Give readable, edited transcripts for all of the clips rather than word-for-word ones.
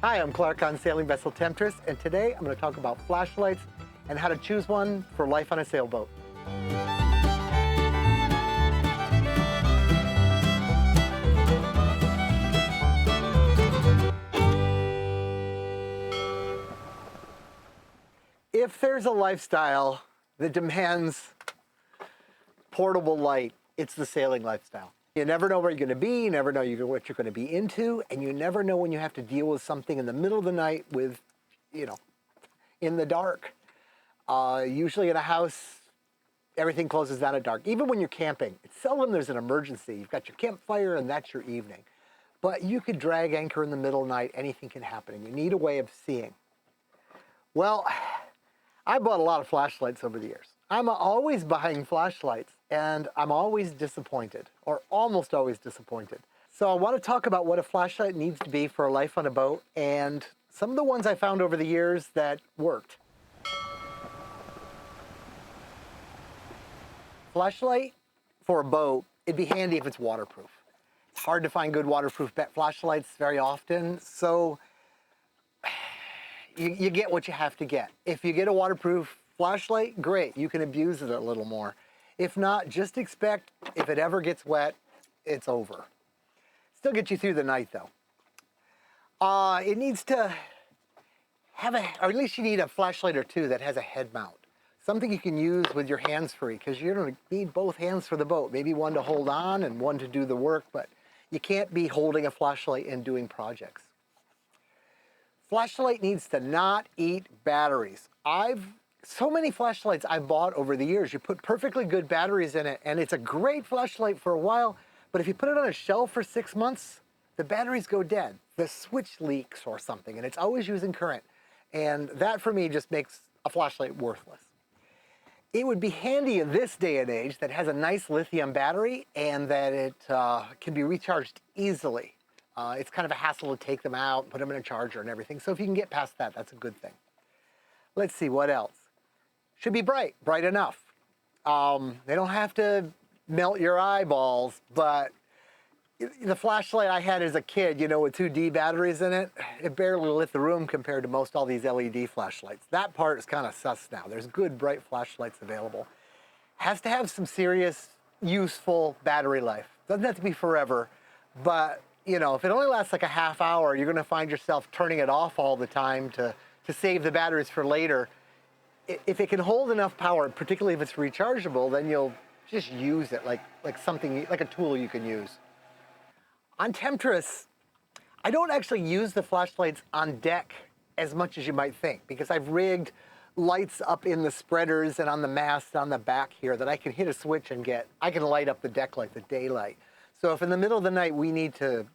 Hi, I'm Clark on Sailing Vessel Temptress, and today I'm going to talk about flashlights and how to choose one for life on a sailboat. If there's a lifestyle that demands portable light, it's the sailing lifestyle. You never know where you're going to be, you never know what you're going to be into, and you never know when you have to deal with something in the middle of the night with, in the dark. Usually in a house, everything closes down at dark. Even when you're camping, it's seldom there's an emergency. You've got your campfire and that's your evening. But you could drag anchor in the middle of the night, anything can happen, and you need a way of seeing. Well, I bought a lot of flashlights over the years. I'm always buying flashlights, and I'm always disappointed, or almost always disappointed. So I want to talk about what a flashlight needs to be for a life on a boat, and some of the ones I found over the years that worked. Flashlight for a boat, it'd be handy if it's waterproof. It's hard to find good waterproof flashlights very often, so you get what you have to get. If you get a waterproof flashlight, great, you can abuse it a little more. If not, just expect if it ever gets wet, it's over. Still get you through the night though. It needs to have or at least you need a flashlight or two that has a head mount. Something you can use with your hands free, because you're going to need both hands for the boat. Maybe one to hold on and one to do the work, but you can't be holding a flashlight and doing projects. Flashlight needs to not eat batteries. So many flashlights I've bought over the years, you put perfectly good batteries in it, and it's a great flashlight for a while, but if you put it on a shelf for 6 months, the batteries go dead. The switch leaks or something, and it's always using current. And that, for me, just makes a flashlight worthless. It would be handy in this day and age that has a nice lithium battery and that it can be recharged easily. It's kind of a hassle to take them out, put them in a charger and everything. So if you can get past that, that's a good thing. Let's see, what else? Should be bright enough. They don't have to melt your eyeballs, but the flashlight I had as a kid, with 2D batteries in it, it barely lit the room compared to most all these LED flashlights. That part is kind of sus now. There's good bright flashlights available. Has to have some serious, useful battery life. Doesn't have to be forever, but if it only lasts like a half hour, you're going to find yourself turning it off all the time to save the batteries for later. If it can hold enough power, particularly if it's rechargeable, then you'll just use it like something, like a tool you can use. On Temptress, I don't actually use the flashlights on deck as much as you might think, because I've rigged lights up in the spreaders and on the mast on the back here that I can hit a switch and I can light up the deck like the daylight. So if in the middle of the night we need to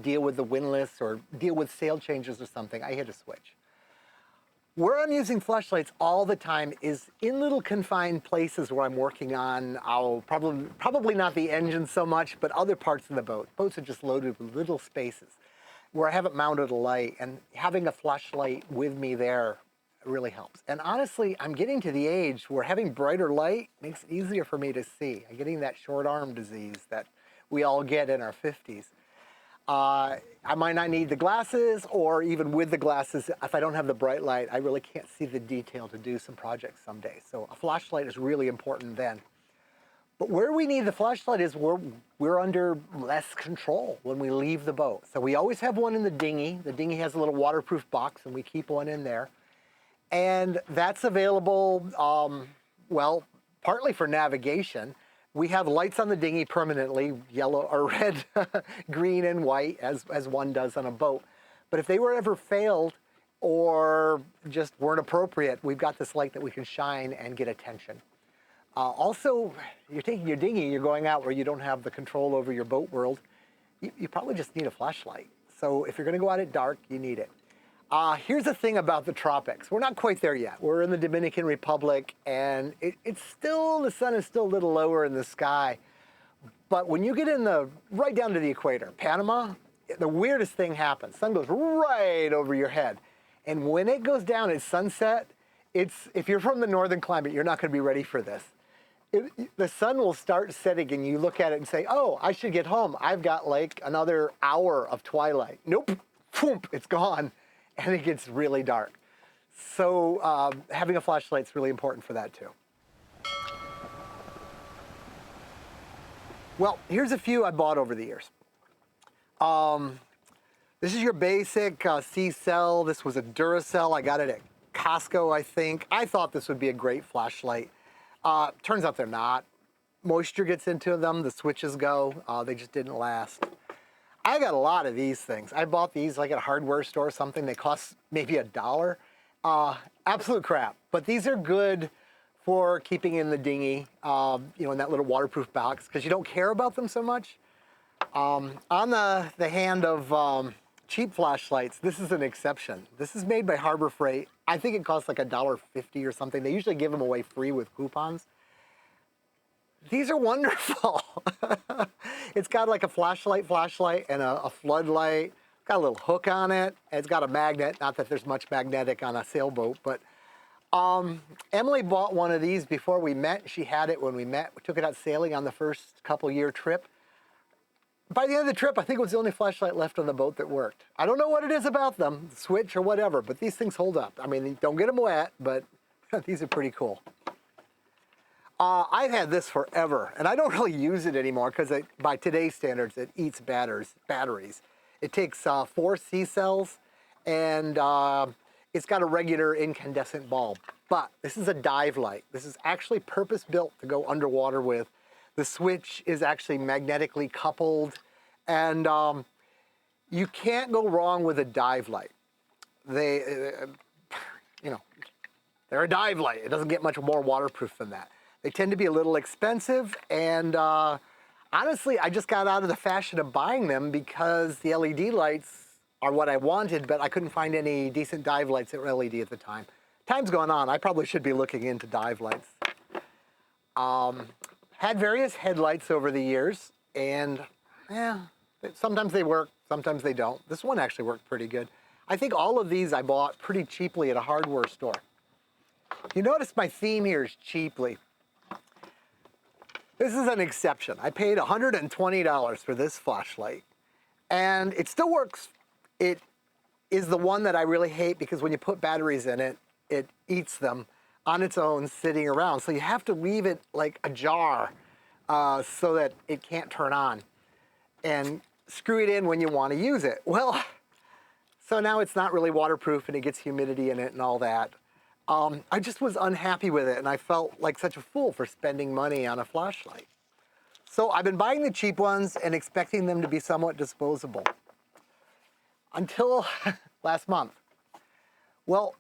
deal with the windlass or deal with sail changes or something, I hit a switch. Where I'm using flashlights all the time is in little confined places where I'm working on, probably not the engine so much, but other parts of the boat. Boats are just loaded with little spaces where I haven't mounted a light, and having a flashlight with me there really helps. And honestly, I'm getting to the age where having brighter light makes it easier for me to see. I'm getting that short arm disease that we all get in our 50s. I might not need the glasses, or even with the glasses, if I don't have the bright light, I really can't see the detail to do some projects some days. So a flashlight is really important then. But where we need the flashlight is where we're under less control when we leave the boat. So we always have one in the dinghy. The dinghy has a little waterproof box, and we keep one in there. And that's available, partly for navigation. We have lights on the dinghy permanently, yellow or red, green and white, as one does on a boat. But if they were ever failed or just weren't appropriate, we've got this light that we can shine and get attention. Also, you're taking your dinghy, you're going out where you don't have the control over your boat world, you probably just need a flashlight. So if you're going to go out at dark, you need it. Here's the thing about the tropics. We're not quite there yet. We're in the Dominican Republic, and the sun is still a little lower in the sky. But when you get right down to the equator, Panama, the weirdest thing happens. Sun goes right over your head. And when it goes down at sunset, if you're from the northern climate, you're not going to be ready for this. The sun will start setting, and you look at it and say, oh, I should get home. I've got like another hour of twilight. Nope. whoomp, it's gone, and it gets really dark. So having a flashlight's really important for that too. Well, here's a few I bought over the years. This is your basic C-cell. This was a Duracell. I got it at Costco, I think. I thought this would be a great flashlight. Turns out they're not. Moisture gets into them, the switches go. They just didn't last. I got a lot of these things. I bought these like at a hardware store or something. They cost maybe $1. Absolute crap. But these are good for keeping in the dinghy, in that little waterproof box, because you don't care about them so much. On the hand of cheap flashlights, this is an exception. This is made by Harbor Freight. I think it costs like $1.50 or something. They usually give them away free with coupons. These are wonderful. It's got like a flashlight and a floodlight. It's got a little hook on it. It's got a magnet. Not that there's much magnetic on a sailboat, but Emily bought one of these before we met. She had it when we met. We took it out sailing on the first couple-year trip. By the end of the trip, I think it was the only flashlight left on the boat that worked. I don't know what it is about them, the switch or whatever, but these things hold up. I mean, don't get them wet, but these are pretty cool. I've had this forever, and I don't really use it anymore because by today's standards, it eats batteries. It takes 4 C-cells, and it's got a regular incandescent bulb. But this is a dive light. This is actually purpose-built to go underwater with. The switch is actually magnetically coupled, and you can't go wrong with a dive light. They're a dive light. It doesn't get much more waterproof than that. They tend to be a little expensive, and honestly, I just got out of the fashion of buying them because the LED lights are what I wanted, but I couldn't find any decent dive lights that were LED at the time. Time's gone on. I probably should be looking into dive lights. Had various headlights over the years, and sometimes they work, sometimes they don't. This one actually worked pretty good. I think all of these I bought pretty cheaply at a hardware store. You notice my theme here is cheaply. This is an exception. I paid $120 for this flashlight, and it still works. It is the one that I really hate because when you put batteries in it, it eats them on its own sitting around. So you have to leave it like ajar so that it can't turn on and screw it in when you want to use it. Well, so now it's not really waterproof and it gets humidity in it and all that. I just was unhappy with it, and I felt like such a fool for spending money on a flashlight. So I've been buying the cheap ones and expecting them to be somewhat disposable. Until last month. Well,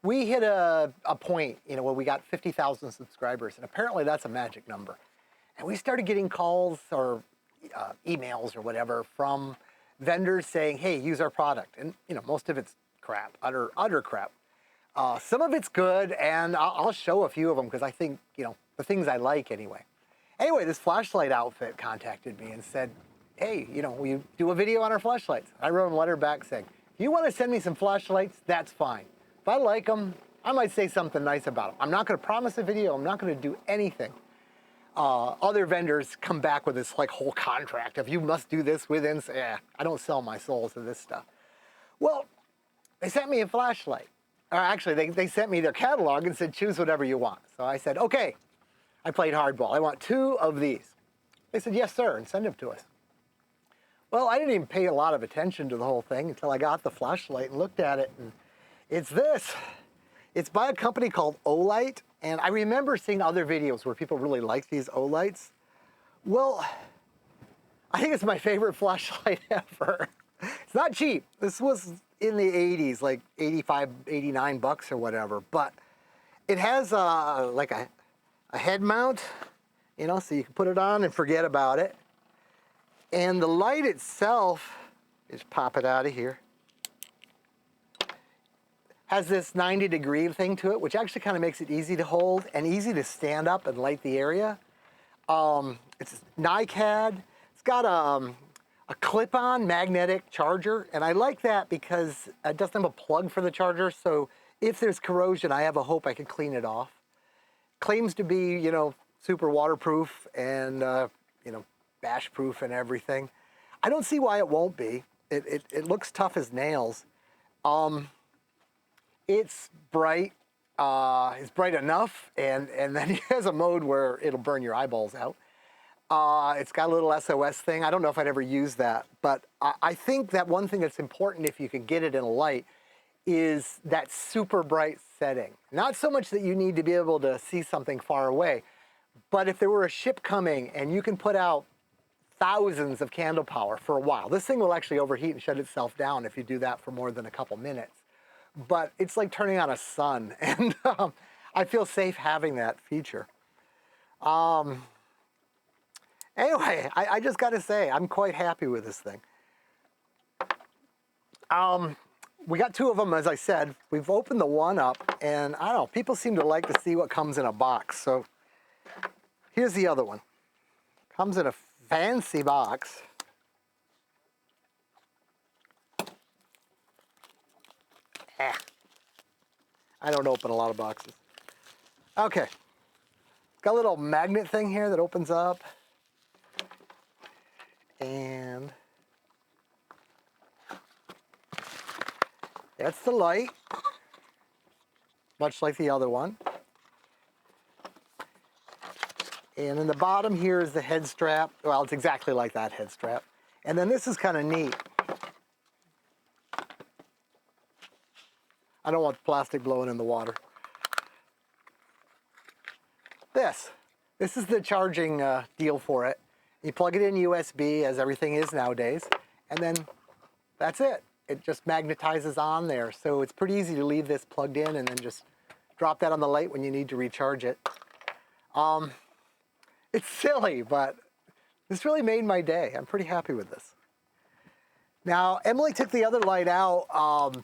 we hit a point, where we got 50,000 subscribers, and apparently that's a magic number. And we started getting calls or emails or whatever from vendors saying, hey, use our product. And, most of it's crap, utter crap. Some of it's good, and I'll show a few of them because I think, the things I like anyway. Anyway, this flashlight outfit contacted me and said, hey, will you do a video on our flashlights? I wrote a letter back saying, if you want to send me some flashlights, that's fine. If I like them, I might say something nice about them. I'm not going to promise a video. I'm not going to do anything. Other vendors come back with this whole contract of you must do this within, I don't sell my soul to this stuff. Well, they sent me a flashlight. Actually, they sent me their catalog and said, choose whatever you want. So I said, okay. I played hardball. I want 2 of these. They said, yes, sir, and send them to us. Well, I didn't even pay a lot of attention to the whole thing until I got the flashlight and looked at it, and it's this. It's by a company called Olight, and I remember seeing other videos where people really like these Olights. Well, I think it's my favorite flashlight ever. It's not cheap. This was in the 80s, like 85, 89 bucks or whatever, but it has like a head mount, so you can put it on and forget about it. And the light itself, just pop it out of here, has this 90-degree thing to it, which actually kind of makes it easy to hold and easy to stand up and light the area. It's NiCad. It's got a clip-on magnetic charger, and I like that because it doesn't have a plug for the charger, so if there's corrosion, I have a hope I can clean it off. Claims to be, super waterproof and, bash-proof and everything. I don't see why it won't be. It looks tough as nails. It's bright. It's bright enough, and then it has a mode where it'll burn your eyeballs out. It's got a little SOS thing. I don't know if I'd ever use that, but I think that one thing that's important if you can get it in a light is that super bright setting. Not so much that you need to be able to see something far away, but if there were a ship coming and you can put out thousands of candle power for a while, this thing will actually overheat and shut itself down if you do that for more than a couple minutes. But it's like turning on a sun, and I feel safe having that feature. Anyway, I just got to say, I'm quite happy with this thing. We got two of them, as I said. We've opened the one up, and I don't know, people seem to like to see what comes in a box. So here's the other one. Comes in a fancy box. I don't open a lot of boxes. Okay. Got a little magnet thing here that opens up. And that's the light, much like the other one. And in the bottom here is the head strap. Well, it's exactly like that head strap. And then this is kind of neat. I don't want plastic blowing in the water. This is the charging deal for it. You plug it in USB, as everything is nowadays, and then that's it. It just magnetizes on there. So it's pretty easy to leave this plugged in and then just drop that on the light when you need to recharge it. It's silly, but this really made my day. I'm pretty happy with this. Now, Emily took the other light out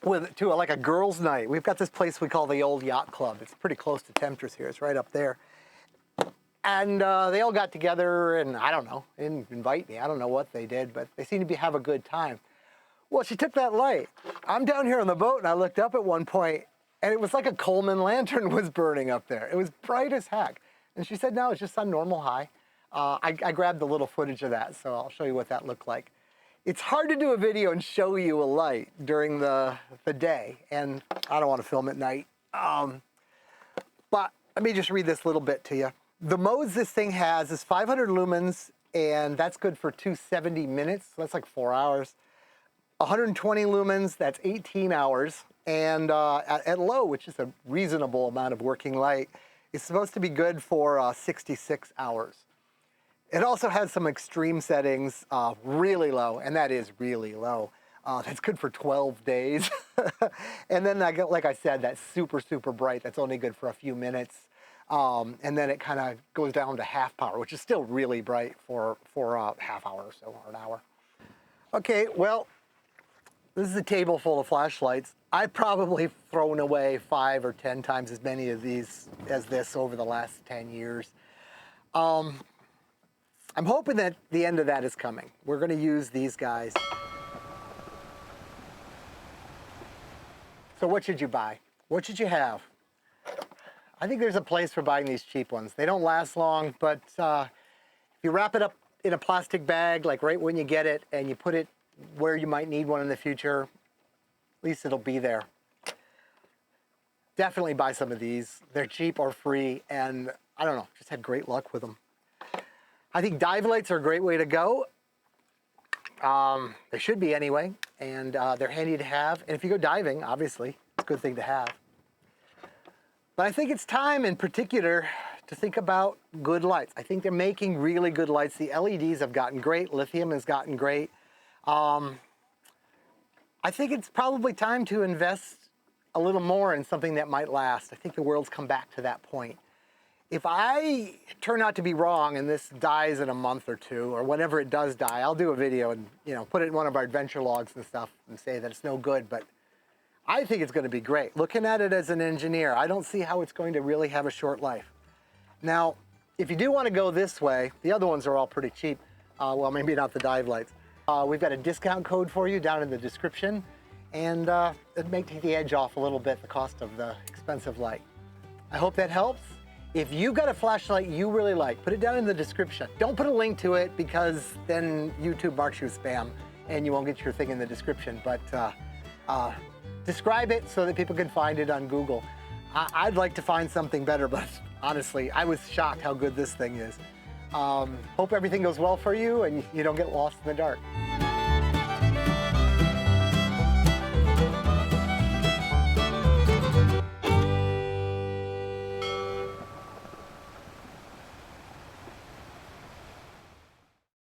to like a girls' night. We've got this place we call the Old Yacht Club. It's pretty close to Temptress here. It's right up there. And they all got together, and I don't know, they didn't invite me. I don't know what they did, but they seemed to have a good time. Well, she took that light. I'm down here on the boat, and I looked up at one point, and it was like a Coleman lantern was burning up there. It was bright as heck. And she said, no, it's just on normal high. I grabbed a little footage of that, so I'll show you what that looked like. It's hard to do a video and show you a light during the day, and I don't want to film at night. But let me just read this little bit to you. The modes this thing has is 500 lumens, and that's good for 270 minutes. So that's like 4 hours. 120 lumens, that's 18 hours. And at low, which is a reasonable amount of working light, it's supposed to be good for 66 hours. It also has some extreme settings, really low, and that is really low. That's good for 12 days. And then, like I said, that's super, super bright. That's only good for a few minutes. And then it kind of goes down to half power, which is still really bright for a half hour or so, or an hour. Okay, well, this is a table full of flashlights. I've probably thrown away 5 or 10 times as many of these as this over the last 10 years. I'm hoping that the end of that is coming. We're going to use these guys. So what should you buy? What should you have? I think there's a place for buying these cheap ones. They don't last long, but if you wrap it up in a plastic bag, like right when you get it, and you put it where you might need one in the future, at least it'll be there. Definitely buy some of these. They're cheap or free, and I don't know, just had great luck with them. I think dive lights are a great way to go. They should be anyway, and they're handy to have. And if you go diving, obviously, it's a good thing to have. But I think it's time, in particular, to think about good lights. I think they're making really good lights. The LEDs have gotten great. Lithium has gotten great. I think it's probably time to invest a little more in something that might last. I think the world's come back to that point. If I turn out to be wrong and this dies in a month or two, or whenever it does die, I'll do a video and put it in one of our adventure logs and stuff and say that it's no good, but I think it's going to be great. Looking at it as an engineer, I don't see how it's going to really have a short life. Now, if you do want to go this way, the other ones are all pretty cheap. Well, maybe not the dive lights. We've got a discount code for you down in the description, and it may take the edge off a little bit, the cost of the expensive light. I hope that helps. If you've got a flashlight you really like, put it down in the description. Don't put a link to it because then YouTube marks you as spam and you won't get your thing in the description, but describe it so that people can find it on Google. I'd like to find something better, but honestly, I was shocked how good this thing is. Hope everything goes well for you and you don't get lost in the dark.